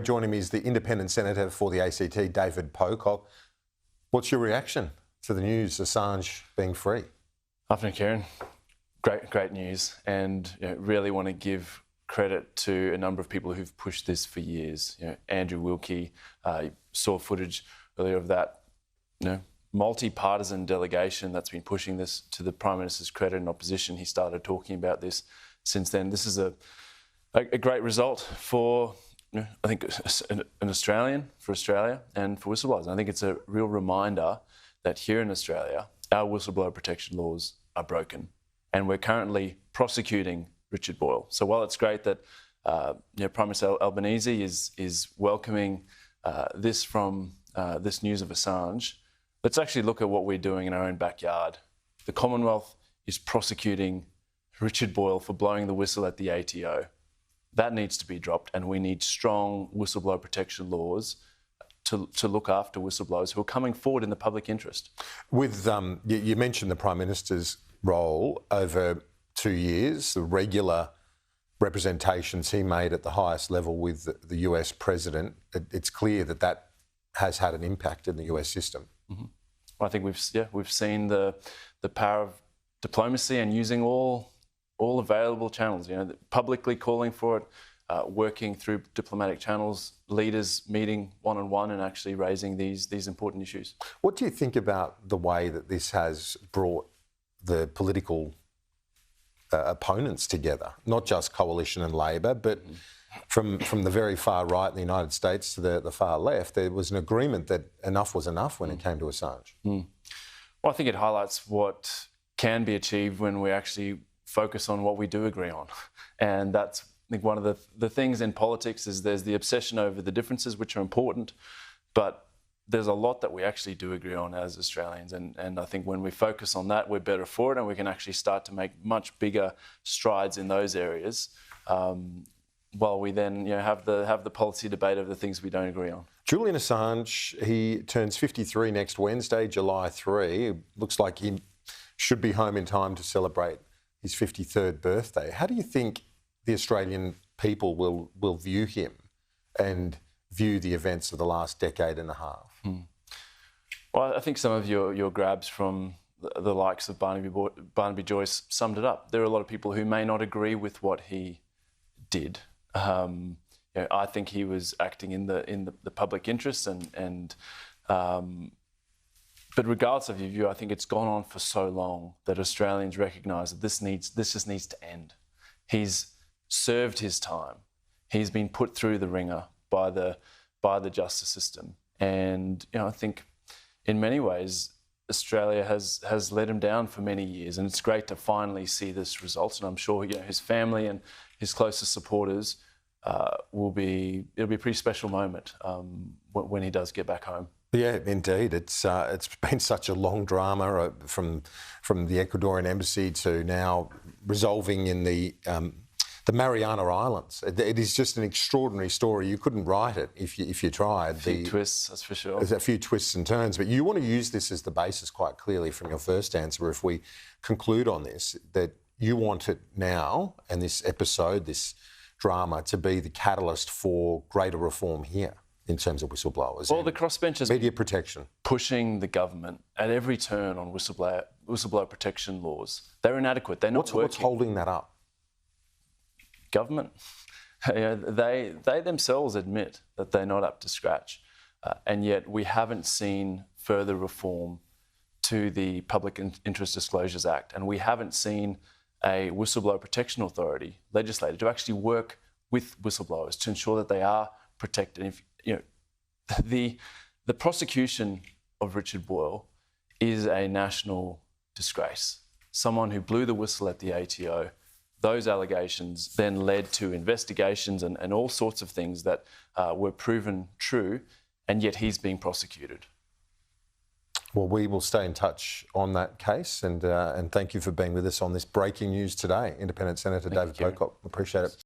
joining me is the independent senator for the ACT, David Pocock. What's your reaction to the news, Assange being free? Afternoon, Kieran. Great news, and really want to give credit to a number of people who've pushed this for years. Andrew Wilkie, saw footage earlier of that, multi-partisan delegation that's been pushing this to the Prime Minister's credit in opposition. He started talking about this since then. This is a great result for, I think, an Australian, for Australia and for whistleblowers. I think it's a real reminder that here in Australia, our whistleblower protection laws are broken, and we're currently prosecuting Richard Boyle. So while it's great that Prime Minister Albanese is welcoming this from this news of Assange, let's actually look at what we're doing in our own backyard. The Commonwealth is prosecuting Richard Boyle for blowing the whistle at the ATO. That needs to be dropped, and we need strong whistleblower protection laws to look after whistleblowers who are coming forward in the public interest. With you mentioned the Prime Minister's role over 2 years, the regular representations he made at the highest level with the US President. It's clear that has had an impact in the US system. Mm-hmm. Well, I think we've seen the power of diplomacy and using all available channels. Publicly calling for it, working through diplomatic channels, leaders meeting one-on-one and actually raising these important issues. What do you think about the way that this has brought the political opponents together, not just Coalition and Labor, but from the very far right in the United States to the far left? There was an agreement that enough was enough when it came to Assange. Well, I think it highlights what can be achieved when we actually focus on what we do agree on. And that's, I think, one of the things in politics is there's the obsession over the differences, which are important, but there's a lot that we actually do agree on as Australians. And I think when we focus on that, we're better for it, and we can actually start to make much bigger strides in those areas, while we then have the policy debate over the things we don't agree on. Julian Assange, he turns 53 next Wednesday, July 3. It looks like he should be home in time to celebrate his 53rd birthday. How do you think the Australian people will view him and view the events of the last decade and a half? Well, I think some of your grabs from the likes of Barnaby Joyce summed it up. There are a lot of people who may not agree with what he did. I think he was acting in the public interest, but regardless of your view, I think it's gone on for so long that Australians recognise that this just needs to end. He's served his time. He's been put through the ringer by the justice system, and I think in many ways Australia has let him down for many years, and it's great to finally see this result. And I'm sure his family and his closest supporters it'll be a pretty special moment when he does get back home. Yeah, indeed. It's been such a long drama from the Ecuadorian embassy to now resolving in the Mariana Islands. It is just an extraordinary story. You couldn't write it if you tried. A few twists, that's for sure. There's a few twists and turns, but you want to use this as the basis quite clearly from your first answer. If we conclude on this, that you want it now, and this episode, this drama, to be the catalyst for greater reform here in terms of whistleblowers. Well, the crossbenchers media protection, pushing the government at every turn on whistleblower protection laws. They're inadequate. They're not working. What's holding that up? Government. They themselves admit that they're not up to scratch, and yet we haven't seen further reform to the Public Interest Disclosures Act, and we haven't seen a whistleblower protection authority legislated to actually work with whistleblowers to ensure that they are protected. If the prosecution of Richard Boyle is a national disgrace. Someone who blew the whistle at the ATO. Those allegations then led to investigations and all sorts of things that were proven true, and yet he's being prosecuted. Well, we will stay in touch on that case, and thank you for being with us on this breaking news today. Independent Senator David Pocock, appreciate it.